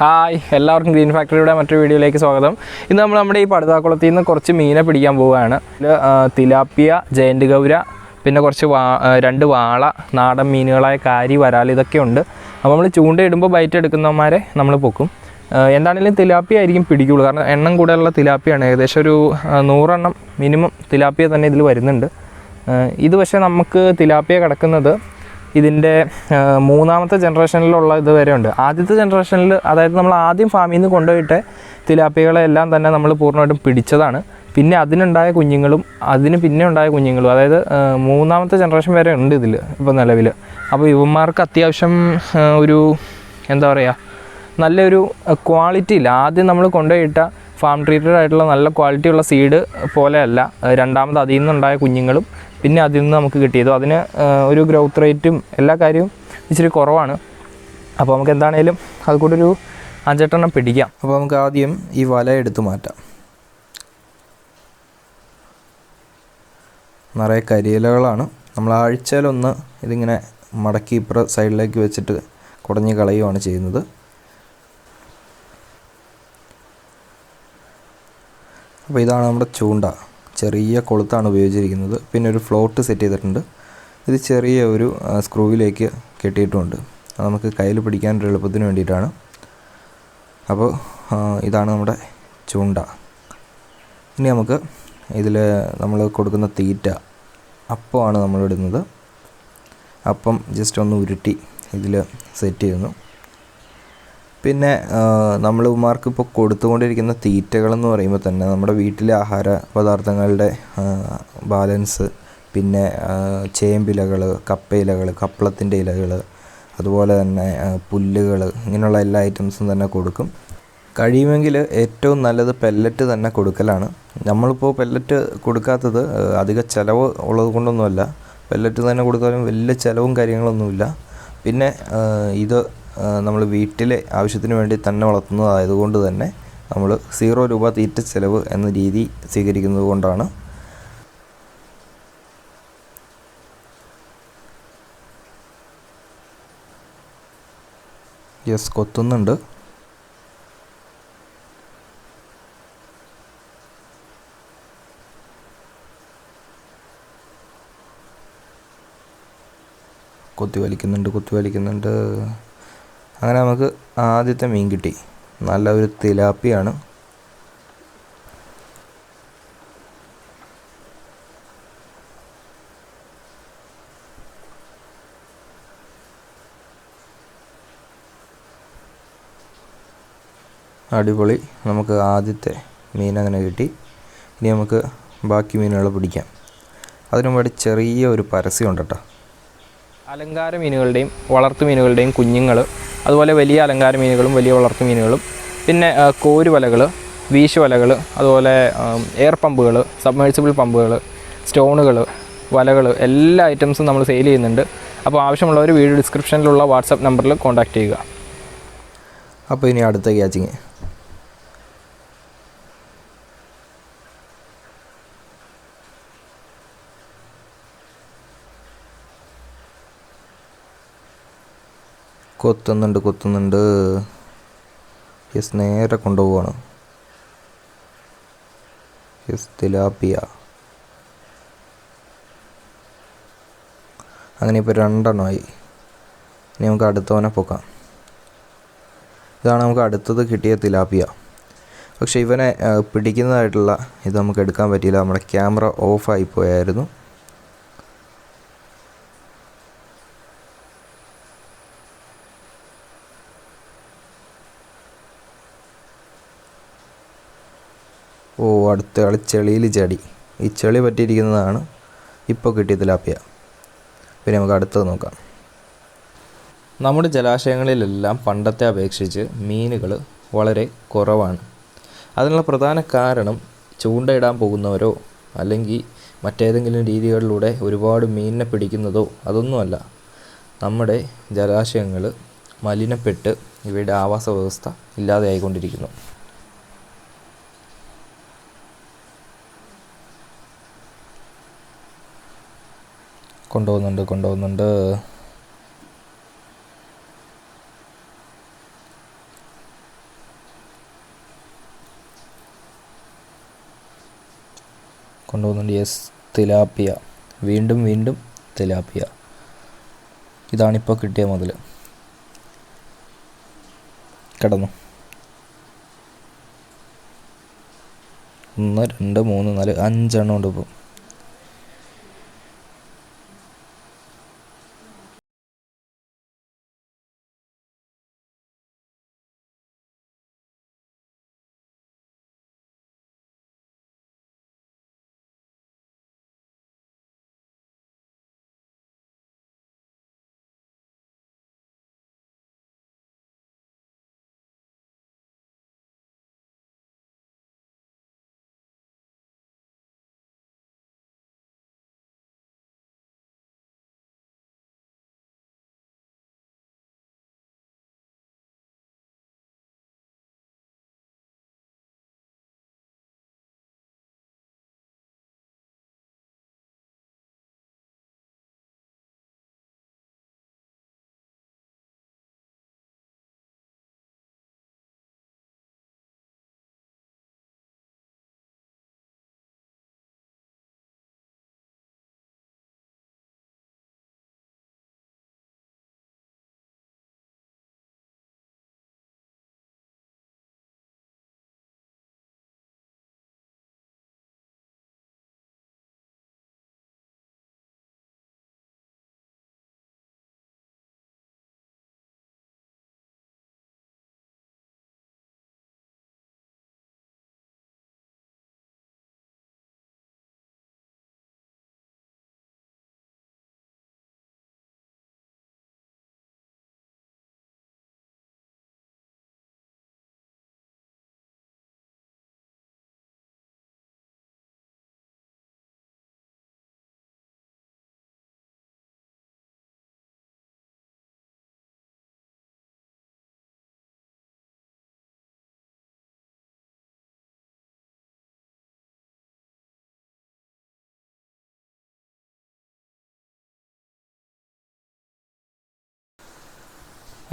Hi, എല്ലാവർക്കും green ഫാക്ടറിയുടെ മറ്റൊരു വീഡിയോയിലേക്ക് സ്വാഗതം. ഇന്ന് നമ്മൾ നമ്മുടെ ഈ പടുതാക്കുളത്തിൽ നിന്ന് കുറച്ച് മീനെ പിടിക്കാൻ പോവുകയാണ്. തിലാപ്പിയ, ജയന്റ് ഗൗര, പിന്നെ കുറച്ച് 2 വാള, നാടൻ മീനുകളായ കാരി, വരാൽ ഇതൊക്കെ ഉണ്ട്. അപ്പോൾ നമ്മൾ ചൂണ്ടയിടുമ്പോൾ ബൈറ്റ് എടുക്കുന്നവന്മാരെ നമ്മൾ പൊക്കും. എന്താണെങ്കിലും തിലാപ്പിയ ആയിരിക്കും പിടിക്കുള്ളൂ, കാരണം എണ്ണം കൂടുതലുള്ള തിലാപ്പിയാണ്. ഏകദേശം ഒരു 100 എണ്ണം മിനിമം തിലാപ്പിയ തന്നെ ഇതിൽ വരുന്നുണ്ട്. ഇത് പക്ഷേ നമുക്ക് തിലാപ്പിയ കിടക്കുന്നത് ഇതിൻ്റെ 3ാമത്തെ ജനറേഷനിലുള്ള ഇത് വരെ ഉണ്ട്. ആദ്യത്തെ ജനറേഷനിൽ, അതായത് നമ്മൾ ആദ്യം ഫാമിൽ നിന്ന് കൊണ്ടുപോയിട്ട് തിലാപ്പികളെല്ലാം തന്നെ നമ്മൾ പൂർണ്ണമായിട്ടും പിടിച്ചതാണ്. പിന്നെ അതിനുണ്ടായ കുഞ്ഞുങ്ങളും പിന്നെ ഉണ്ടായ കുഞ്ഞുങ്ങളും, അതായത് 3ാമത്തെ ജനറേഷൻ വരെ ഉണ്ട് ഇതിൽ ഇപ്പോൾ നിലവിൽ. അപ്പോൾ ഇവന്മാർക്ക് അത്യാവശ്യം ഒരു എന്താ പറയുക, നല്ലൊരു ക്വാളിറ്റി ഇല്ല. ആദ്യം നമ്മൾ കൊണ്ടുപോയിട്ട ഫാം ട്രീറ്റഡ് ആയിട്ടുള്ള നല്ല ക്വാളിറ്റിയുള്ള സീഡ് പോലെയല്ല രണ്ടാമത് അതിൽ നിന്നുണ്ടായ കുഞ്ഞുങ്ങളും പിന്നെ അതിൽ നിന്ന് നമുക്ക് കിട്ടിയതും. അതിന് ഒരു ഗ്രോത്ത് റേറ്റും എല്ലാ കാര്യവും ഇച്ചിരി കുറവാണ്. അപ്പോൾ നമുക്ക് എന്താണേലും അത് കൂടെ ഒരു 5-8 എണ്ണം പിടിക്കാം. അപ്പോൾ നമുക്ക് ആദ്യം ഈ വല എടുത്ത് മാറ്റാം. നിറയെ കരിയിലകളാണ്. നമ്മൾ ആഴ്ചയിലൊന്ന് ഇതിങ്ങനെ മടക്കി ഇപ്പുറം സൈഡിലേക്ക് വെച്ചിട്ട് കുടഞ്ഞ് കളയുകയാണ് ചെയ്യുന്നത്. അപ്പോൾ ഇതാണ് നമ്മുടെ ചൂണ്ട. ചെറിയ കൊളുത്താണ് ഉപയോഗിച്ചിരിക്കുന്നത്. പിന്നെ ഒരു ഫ്ലോട്ട് സെറ്റ് ചെയ്തിട്ടുണ്ട്. ഇത് ചെറിയ ഒരു സ്ക്രൂവിലേക്ക് കെട്ടിയിട്ടുമുണ്ട്. അത് നമുക്ക് കയ്യിൽ പിടിക്കാൻ ഒരു എളുപ്പത്തിന് വേണ്ടിയിട്ടാണ്. അപ്പോൾ ഇതാണ് നമ്മുടെ ചൂണ്ട. ഇനി നമുക്ക് ഇതിൽ നമ്മൾ കൊടുക്കുന്ന തീറ്റ അപ്പമാണ് നമ്മളിടുന്നത്. അപ്പം ജസ്റ്റ് ഒന്ന് ഉരുട്ടി ഇതിൽ സെറ്റ് ചെയ്യുന്നു. പിന്നെ നമ്മൾ ഇവന്മാർക്ക് ഇപ്പോൾ കൊടുത്തുകൊണ്ടിരിക്കുന്ന തീറ്റകളെന്ന് പറയുമ്പോൾ തന്നെ നമ്മുടെ വീട്ടിലെ ആഹാര പദാർത്ഥങ്ങളുടെ ബാലൻസ്, പിന്നെ ചേമ്പിലകൾ, കപ്പയിലകൾ, കപ്പളത്തിൻ്റെ ഇലകൾ, അതുപോലെ തന്നെ പുല്ലുകൾ, ഇങ്ങനെയുള്ള എല്ലാ ഐറ്റംസും തന്നെ കൊടുക്കും. കഴിയുമെങ്കിൽ ഏറ്റവും നല്ലത് പെല്ലറ്റ് തന്നെ കൊടുക്കലാണ്. നമ്മളിപ്പോൾ പെല്ലറ്റ് കൊടുക്കാത്തത് അധിക ചിലവ് ഉള്ളത് കൊണ്ടൊന്നുമല്ല. പെല്ലറ്റ് തന്നെ കൊടുത്താലും വലിയ ചിലവും കാര്യങ്ങളൊന്നുമില്ല. പിന്നെ ഇത് നമ്മൾ വീട്ടിലെ ആവശ്യത്തിന് വേണ്ടി തന്നെ വളർത്തുന്നതായതുകൊണ്ട് തന്നെ നമ്മൾ 0 രൂപ തീറ്റ ചിലവ് എന്ന രീതി സ്വീകരിക്കുന്നത് കൊണ്ടാണ്. യെസ്, കൊത്തുന്നുണ്ട്. കുത്തി വലിക്കുന്നുണ്ട്. അങ്ങനെ നമുക്ക് ആദ്യത്തെ മീൻ കിട്ടി. നല്ല ഒരു തിലാപ്പിയാണ്. അടിപൊളി. നമുക്ക് ആദ്യത്തെ മീൻ അങ്ങനെ കിട്ടി. ഇനി നമുക്ക് ബാക്കി മീനുകൾ പിടിക്കാം. അതിനു വേണ്ടി ചെറിയ ഒരു പരസ്യമുണ്ട് കേട്ടോ. അലങ്കാര മീനുകളുടെയും വളർത്തു മീനുകളുടെയും കുഞ്ഞുങ്ങൾ, അതുപോലെ വലിയ അലങ്കാര മീനുകളും വലിയ വളർത്തു മീനുകളും, പിന്നെ കോരുവലകൾ, വീശുവലകൾ, അതുപോലെ എയർ പമ്പുകൾ, സബ്മേഴ്സിബിൾ പമ്പുകൾ, സ്റ്റോണുകൾ, വലകൾ, എല്ലാ ഐറ്റംസും നമ്മൾ സെയിൽ ചെയ്യുന്നുണ്ട്. അപ്പോൾ ആവശ്യമുള്ളവർ വീഡിയോ ഡിസ്ക്രിപ്ഷനിലുള്ള വാട്സാപ്പ് നമ്പറിൽ കോൺടാക്റ്റ് ചെയ്യുക. അപ്പോൾ ഇനി അടുത്ത ക്യാച്ചിങ്. കൊത്തുന്നുണ്ട്. യെസ്, നേരെ കൊണ്ടുപോവാണ്. Yes, tilapia. അങ്ങനെ ഇപ്പോൾ 2 എണ്ണമായി. ഇനി നമുക്ക് അടുത്തവനെ പൊക്കാം. ഇതാണ് നമുക്ക് അടുത്തത് കിട്ടിയ തിലാപ്പിയ. പക്ഷേ ഇവനെ പിടിക്കുന്നതായിട്ടുള്ള ഇത് നമുക്ക് എടുക്കാൻ പറ്റിയില്ല. നമ്മുടെ ക്യാമറ ഓഫായിപ്പോയായിരുന്നു. അടുത്ത ആൾ ചെളിയിൽ ചാടി. ഈ ചെളി പറ്റിയിരിക്കുന്നതാണ് ഇപ്പോൾ കിട്ടിയ തിലാപ്പിയ. പിന്നെ നമുക്ക് അടുത്തത് നോക്കാം. നമ്മുടെ ജലാശയങ്ങളിലെല്ലാം പണ്ടത്തെ അപേക്ഷിച്ച് മീനുകൾ വളരെ കുറവാണ്. അതിനുള്ള പ്രധാന കാരണം ചൂണ്ടയിടാൻ പോകുന്നവരോ അല്ലെങ്കിൽ മറ്റേതെങ്കിലും രീതികളിലൂടെ ഒരുപാട് മീനിനെ പിടിക്കുന്നതോ അതൊന്നുമല്ല. നമ്മുടെ ജലാശയങ്ങൾ മലിനപ്പെട്ട് ഇവയുടെ ആവാസ വ്യവസ്ഥ ഇല്ലാതെയായിക്കൊണ്ടിരിക്കുന്നു. കൊണ്ടുപോകുന്നുണ്ട്. കൊണ്ടുപോകുന്നുണ്ട്. Yes, tilapia. വീണ്ടും വീണ്ടും തിലാപ്പിയ. ഇതാണിപ്പോൾ കിട്ടിയ മുതൽ. കിടന്നു. 1 2 3 4 5 എണ്ണം ഉണ്ട് ഇപ്പോൾ.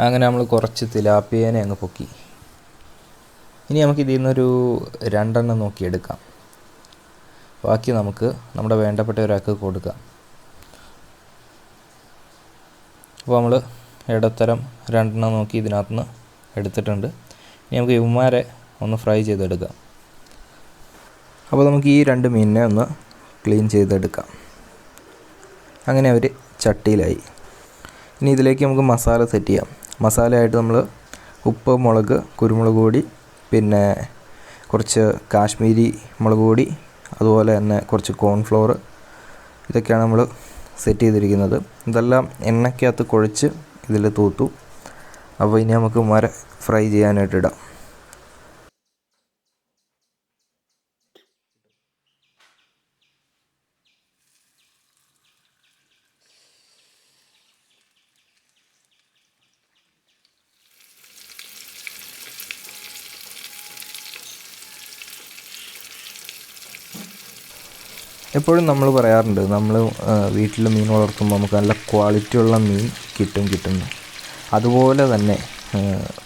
അങ്ങനെ നമ്മൾ കുറച്ച് തിലാപ്പിയേനെ അങ്ങ് പൊക്കി. ഇനി നമുക്ക് ഇതിൽ നിന്നൊരു 2 എണ്ണം നോക്കിയെടുക്കാം. ബാക്കി നമുക്ക് നമ്മുടെ വേണ്ടപ്പെട്ട ഒരാൾക്ക് കൊടുക്കാം. അപ്പോൾ നമ്മൾ ഇടത്തരം 2 എണ്ണം നോക്കി ഇതിനകത്ത് നിന്ന് എടുത്തിട്ടുണ്ട്. ഇനി നമുക്ക് ഇവന്മാരെ ഒന്ന് ഫ്രൈ ചെയ്തെടുക്കാം. അപ്പോൾ നമുക്ക് ഈ 2 മീനിനെ ഒന്ന് ക്ലീൻ ചെയ്തെടുക്കാം. അങ്ങനെ അവർ ചട്ടിയിലായി. ഇനി ഇതിലേക്ക് നമുക്ക് മസാല സെറ്റ് ചെയ്യാം. മസാലയായിട്ട് നമ്മൾ ഉപ്പ്, മുളക്, കുരുമുളക് പൊടി, പിന്നെ കുറച്ച് കാശ്മീരി മുളക് പൊടി, അതുപോലെ തന്നെ കുറച്ച് കോൺഫ്ലോർ, ഇതൊക്കെയാണ് നമ്മൾ സെറ്റ് ചെയ്തിരിക്കുന്നത്. ഇതെല്ലാം എണ്ണയ്ക്കകത്ത് കുഴച്ച് ഇതിൽ തൂത്തു. അപ്പോൾ ഇനി നമുക്ക് ഫ്രൈ ചെയ്യാനായിട്ട് ഇടാം. എപ്പോഴും നമ്മൾ പറയാറുണ്ട്, നമ്മൾ വീട്ടിൽ മീൻ വളർത്തുമ്പോൾ നമുക്ക് നല്ല ക്വാളിറ്റിയുള്ള മീൻ കിട്ടുന്നു. അതുപോലെ തന്നെ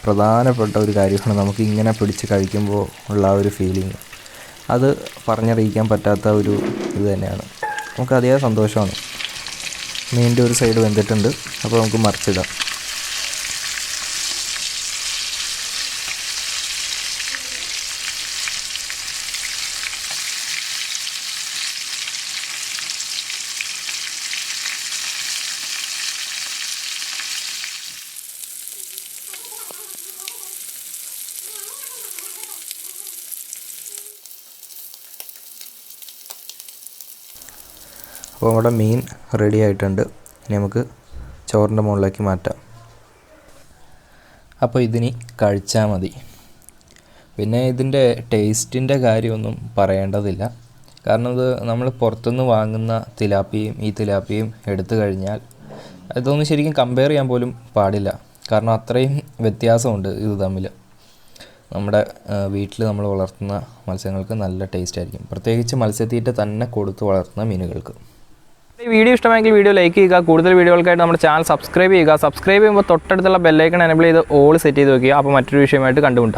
പ്രധാനപ്പെട്ട ഒരു കാര്യമാണ് നമുക്ക് ഇങ്ങനെ പിടിച്ച് കഴിക്കുമ്പോൾ ഉള്ള ആ ഒരു ഫീലിംഗ്. അത് പറഞ്ഞറിയിക്കാൻ പറ്റാത്ത ഒരു ഇത് തന്നെയാണ്. നമുക്ക് അതേ സന്തോഷമാണ്. മീനിൻ്റെ ഒരു സൈഡ് വെന്തിട്ടുണ്ട്. അപ്പോൾ നമുക്ക് മറിച്ചിടാം. അപ്പോൾ നമ്മുടെ മീൻ റെഡി ആയിട്ടുണ്ട്. ഇനി നമുക്ക് ചോറിൻ്റെ മുകളിലേക്ക് മാറ്റാം. അപ്പോൾ ഇതിനി കഴിച്ചാൽ മതി. പിന്നെ ഇതിൻ്റെ ടേസ്റ്റിൻ്റെ കാര്യമൊന്നും പറയേണ്ടതില്ല. കാരണം ഇത് നമ്മൾ പുറത്തുനിന്ന് വാങ്ങുന്ന തിലാപ്പിയും ഈ തിലാപ്പിയും എടുത്തു കഴിഞ്ഞാൽ ഇതൊന്നും ശരിക്കും കമ്പയർ ചെയ്യാൻ പോലും പാടില്ല. കാരണം അത്രയും വ്യത്യാസമുണ്ട് ഇത് തമ്മിൽ. നമ്മുടെ വീട്ടിൽ നമ്മൾ വളർത്തുന്ന മത്സ്യങ്ങൾക്ക് നല്ല ടേസ്റ്റ് ആയിരിക്കും, പ്രത്യേകിച്ച് മത്സ്യത്തീറ്റ തന്നെ കൊടുത്ത് വളർത്തുന്ന മീനുകൾക്ക്. ഈ വീഡിയോ ഇഷ്ടമെങ്കിൽ വീഡിയോ ലൈക്ക് ചെയ്യുക. കൂടുതൽ വീഡിയോകൾക്കായിട്ട് നമ്മുടെ ചാനൽ സബ്സ്ക്രൈബ് ചെയ്യുക. സബ്സ്ക്രൈബ് ചെയ്യുമ്പോൾ തൊട്ടടുത്തുള്ള ബെല്ലൈക്കൺ എനേബിൾ ചെയ്ത് ഓൾ സെറ്റ് ചെയ്ത് വെക്കുക. അപ്പോൾ മറ്റൊരു വിഷയമായിട്ട് കണ്ടുമുട്ടാം.